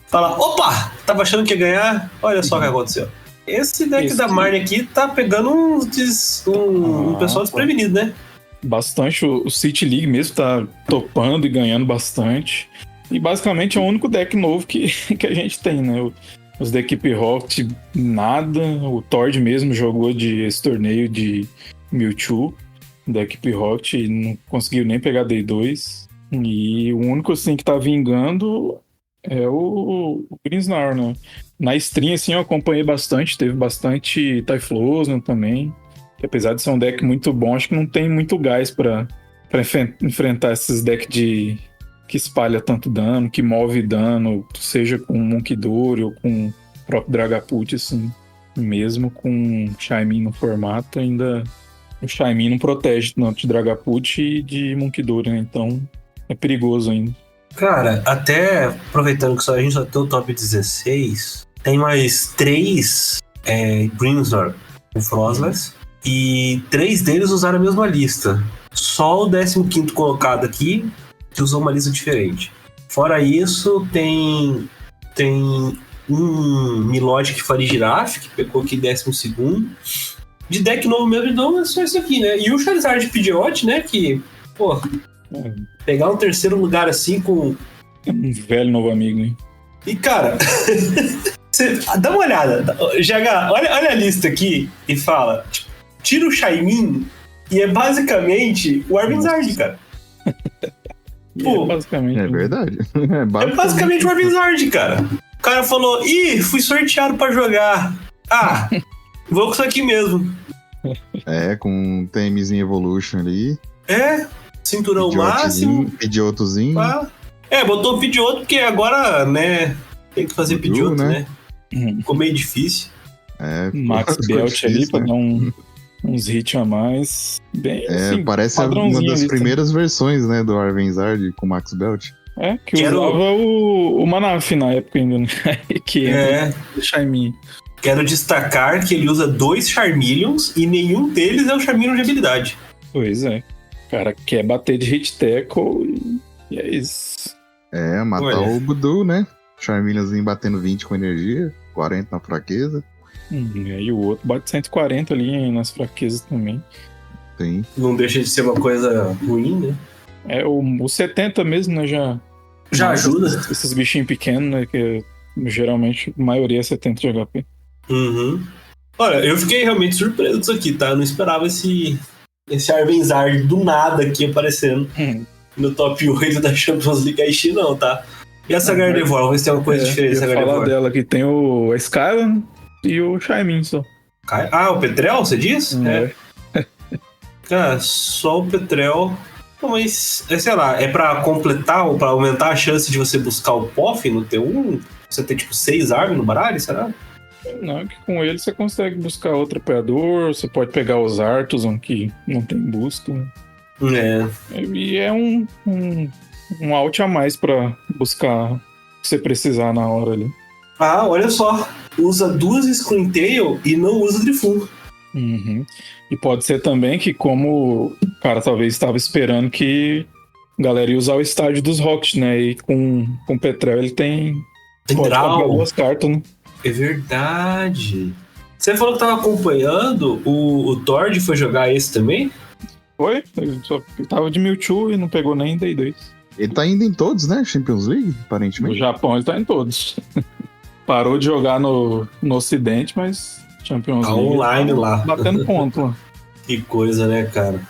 Fala, opa, tava achando que ia ganhar? Olha só o que aconteceu. Esse deck da Marnie aqui tá pegando um pessoal desprevenido, né? Bastante. O City League mesmo tá topando e ganhando bastante. E basicamente é o único deck novo que a gente tem, né? Os da equipe Rocket, nada. O Tord mesmo jogou esse torneio de Mewtwo da equipe Rocket e não conseguiu nem pegar Day2. E o único assim que tá vingando é o Grinsnar, né? Na stream, assim, eu acompanhei bastante. Teve bastante Typhlosion também. Que apesar de ser um deck muito bom, acho que não tem muito gás pra enfrentar esses decks que espalha tanto dano, que move dano, seja com Munkidori ou com o próprio Dragapult, assim. Mesmo com Shaymin no formato, ainda o Shaymin não protege tanto de Dragapult e de Munkidori, né? Então é perigoso ainda. Cara, até aproveitando que a gente só tem o top 16, tem mais 3 Grinsnar com Frostless e 3 deles usaram a mesma lista. Só o 15º colocado aqui que usou uma lista diferente. Fora isso, tem um Milotic Farigiraf, que pegou aqui 12º. De deck novo mesmo, então é só isso aqui, né? E o Charizard Pidgeot, né? Que, pô, pegar um 3º lugar assim com... Um velho novo amigo, hein? E, cara, dá uma olhada. GH, olha a lista aqui e fala, tira o Shaymin e é basicamente o Arvinzard, cara. Pô, basicamente. É verdade. É basicamente o Arvinzard, cara. O cara falou, fui sorteado pra jogar. Vou com isso aqui mesmo. Com um TMzinho Evolution ali. Cinturão máximo. Pidgeotozinho. Botou o Pidgeotto, porque agora, né, tem que fazer Pidgeotto, né? Ficou meio difícil. Max Belt ali pra dar uns hits a mais. Bem, assim, parece uma das primeiras versões, né, do Arvinzard com Max Belt. Que usava o Manaf na época ainda, né? Que entra o Shaymin. Quero destacar que ele usa 2 Charmeleons e nenhum deles é o Charmeleon de habilidade. Pois é. O cara quer bater de hit tackle e é isso. Matar o Budu, né? Charmeleonzinho batendo 20 com energia, 40 na fraqueza. E o outro bate 140 ali nas fraquezas também. Sim. Não deixa de ser uma coisa ruim, né? O 70 mesmo, né? Já ajuda. Esses bichinhos pequenos, né? Que geralmente a maioria é 70 de HP. Olha, eu fiquei realmente surpreso disso aqui, tá? Eu não esperava esse Arvinzard do nada aqui aparecendo no top 8 da Champions League Aichi, não, tá? E essa Gardevoir, vamos ver se tem uma coisa diferente essa Gardevoir. Gardevoir. Dela que tem o Skylan e o Shaymin só. O Petrel, você diz? Cara, só o Petrel. Não, mas, sei lá, é pra completar ou pra aumentar a chance de você buscar o POF no T1? Você ter, 6 armas no baralho, será? Não, que com ele você consegue buscar outro apoiador, você pode pegar os Artusan que não tem busca. E é um out a mais pra buscar o que você precisar na hora ali. Olha só, usa 2 Screentail e não usa Drifloon. E pode ser também que, como o cara talvez estava esperando que a galera ia usar o estádio dos Rockets, né? E com o Petrel ele tem pode comprar 2 cartas, né? É verdade. Você falou que tava acompanhando, o Tord foi jogar esse também? Foi, ele tava de Mewtwo e não pegou nem Day2. Ele tá indo em todos, né? Champions League, aparentemente. No Japão ele tá em todos. Parou de jogar no Ocidente, mas Champions League online lá. Batendo ponto lá. Que coisa, né, cara?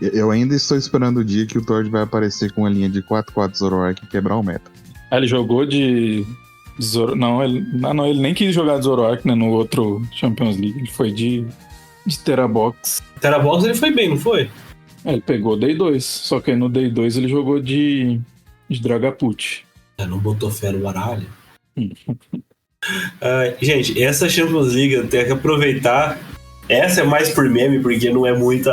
Eu ainda estou esperando o dia que o Tord vai aparecer com a linha de 4/4 Zoroark e quebrar o meta. Ele jogou de Não, ele nem quis jogar de Zoroark, né, no outro Champions League. Ele foi de Terabox. Terabox ele foi bem, não foi? Ele pegou Day2, só que aí no Day2 ele jogou de Dragapult. Não botou fé no baralho. Gente, essa Champions League eu tenho que aproveitar. Essa é mais por meme, porque não é muita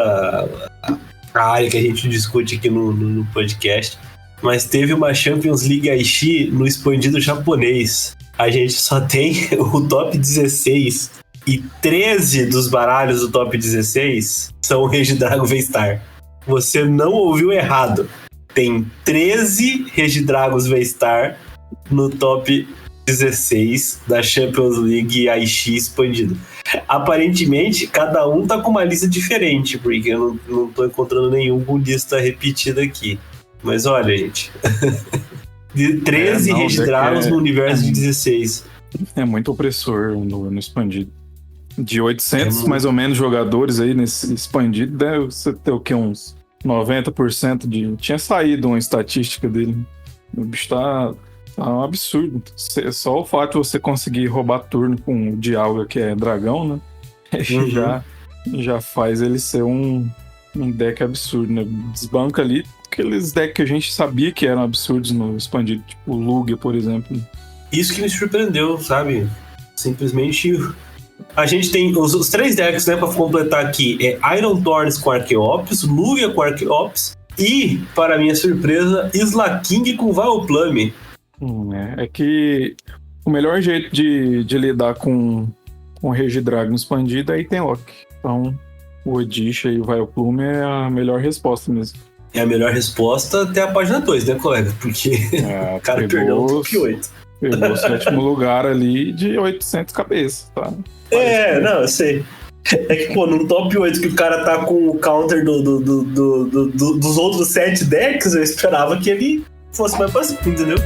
a área que a gente discute aqui no podcast. Mas teve uma Champions League Aichi no expandido japonês. A gente só tem o top 16 e 13 dos baralhos do top 16 são o Regidrago V-Star. Você não ouviu errado. Tem 13 Regidragos V-Star no top 16 da Champions League AIX expandido. Aparentemente, cada um tá com uma lista diferente, porque eu não tô encontrando nenhum com lista repetida aqui. Mas olha, gente. De 13 registrados no universo de 16. É muito opressor no expandido. De 800 mais ou menos jogadores aí nesse expandido, deve você ter o que? Uns 90% de... Tinha saído uma estatística dele. O bicho tá um absurdo. Só o fato de você conseguir roubar turno com o Dialga, que é dragão, né? Já faz ele ser um deck absurdo, né? Desbanca ali aqueles decks que a gente sabia que eram absurdos no expandido, tipo o Lugia, por exemplo. Isso que me surpreendeu, sabe? Simplesmente... A gente tem os 3 decks, né, pra completar aqui. É Iron Thorns com Archeops, Lugia com Archeops e, para minha surpresa, Slaking com Vileplume. É que o melhor jeito de lidar com Regidragon expandido aí tem Loki. Então, o Odisha e o Vileplume é a melhor resposta mesmo. É a melhor resposta até a página 2, né, colega? Porque o cara perdeu o top 8. Pegou o 7º lugar ali de 800 cabeças, tá? Não, eu sei. É que, pô, num top 8 que o cara tá com o counter dos outros 7 decks, eu esperava que ele fosse mais pra cima, entendeu?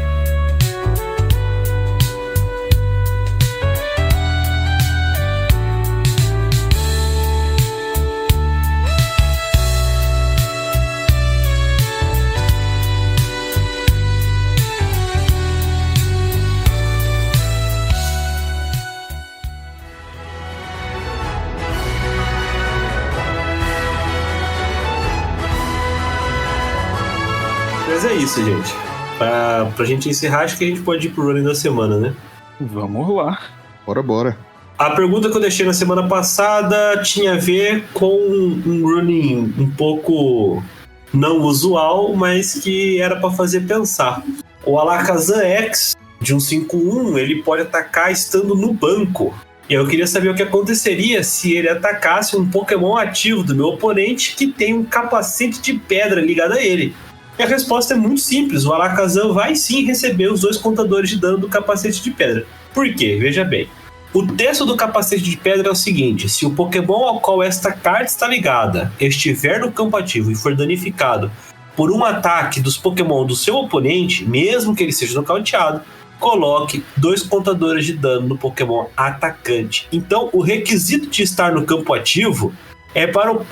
Mas é isso, gente. Pra gente encerrar, acho que a gente pode ir pro running da semana, né? Vamos lá. Bora. A pergunta que eu deixei na semana passada tinha a ver com um running um pouco não usual, mas que era pra fazer pensar. O Alakazam X, de um 5-1, ele pode atacar estando no banco. E eu queria saber o que aconteceria se ele atacasse um Pokémon ativo do meu oponente que tem um capacete de pedra ligado a ele. E a resposta é muito simples, o Alakazam vai sim receber os 2 contadores de dano do capacete de pedra. Por quê? Veja bem. O texto do capacete de pedra é o seguinte: se o Pokémon ao qual esta carta está ligada estiver no campo ativo e for danificado por um ataque dos Pokémon do seu oponente, mesmo que ele seja nocauteado, coloque 2 contadores de dano no Pokémon atacante. Então, o requisito de estar no campo ativo é para o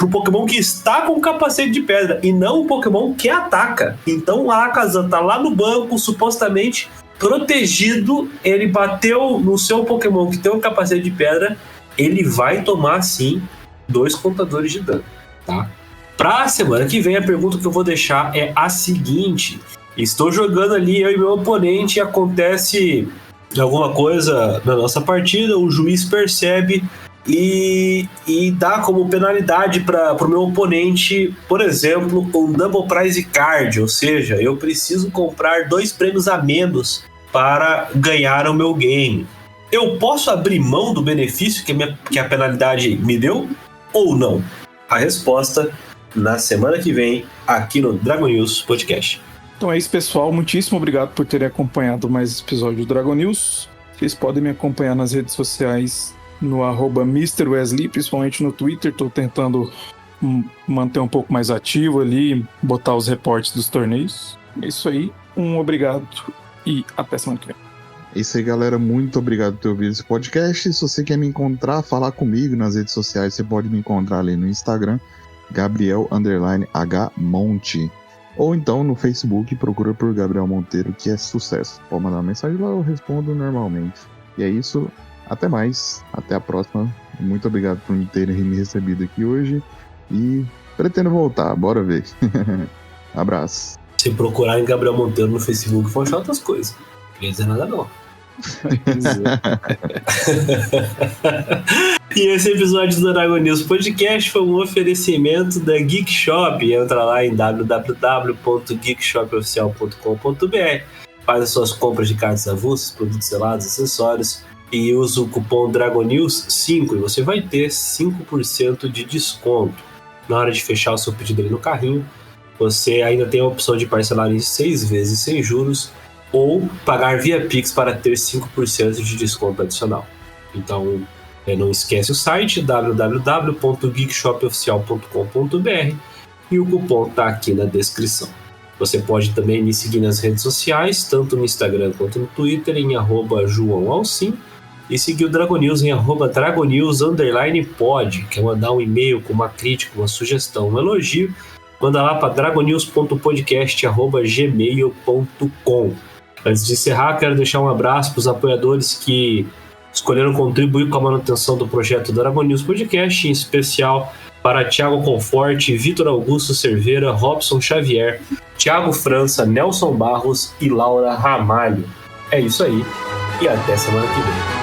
Pokémon que está com capacete de pedra e não o Pokémon que ataca. Então o Alakazam tá lá no banco, supostamente protegido, ele bateu no seu Pokémon que tem um capacete de pedra, ele vai tomar sim 2 contadores de dano, tá? Pra semana que vem, a pergunta que eu vou deixar é a seguinte: estou jogando ali, eu e meu oponente, e acontece alguma coisa na nossa partida, o juiz percebe e dá como penalidade para o meu oponente, por exemplo, um Double Prize Card, ou seja, eu preciso comprar 2 prêmios a menos para ganhar o meu game. Eu posso abrir mão do benefício que a penalidade me deu ou não? A resposta na semana que vem aqui no Dragon News Podcast. Então é isso, pessoal. Muitíssimo obrigado por terem acompanhado mais esse episódio do Dragon News. Vocês podem me acompanhar nas redes sociais no @MrWesley, principalmente no Twitter. Estou tentando manter um pouco mais ativo ali, botar os reportes dos torneios. É isso aí, um obrigado e até semana que vem. É isso aí, galera, muito obrigado por ter ouvido esse podcast. Se você quer me encontrar, falar comigo nas redes sociais, você pode me encontrar ali no Instagram, Gabriel_H_Monte, ou então no Facebook, procura por Gabriel Monteiro, que é sucesso. Pode mandar uma mensagem lá, eu respondo normalmente. E é isso. Até mais, até a próxima. Muito obrigado por terem me recebido aqui hoje e pretendo voltar, bora ver. Abraço. Se procurarem Gabriel Monteiro no Facebook, vão achar outras coisas. Não queria dizer nada não. E esse episódio do Dragon News Podcast foi um oferecimento da Geek Shop. Entra lá em www.geekshopoficial.com.br, faz as suas compras de cartas avulsas, produtos selados, acessórios e usa o cupom DRAGONEWS5 e você vai ter 5% de desconto. Na hora de fechar o seu pedido ali no carrinho, você ainda tem a opção de parcelar em 6 vezes sem juros ou pagar via Pix para ter 5% de desconto adicional. Então, não esquece o site www.geekshopoficial.com.br e o cupom está aqui na descrição. Você pode também me seguir nas redes sociais, tanto no Instagram quanto no Twitter, em @JoãoAlcim, e seguir o Dragonews em @Dragonews_pod. Quer mandar um e-mail com uma crítica, uma sugestão, um elogio, manda lá para dragonews.podcast@gmail.com. Antes de encerrar, quero deixar um abraço para os apoiadores que escolheram contribuir com a manutenção do projeto Dragon News Podcast, em especial para Thiago Conforte, Vitor Augusto Cerveira, Robson Xavier, Thiago França, Nelson Barros e Laura Ramalho. É isso aí, e até semana que vem.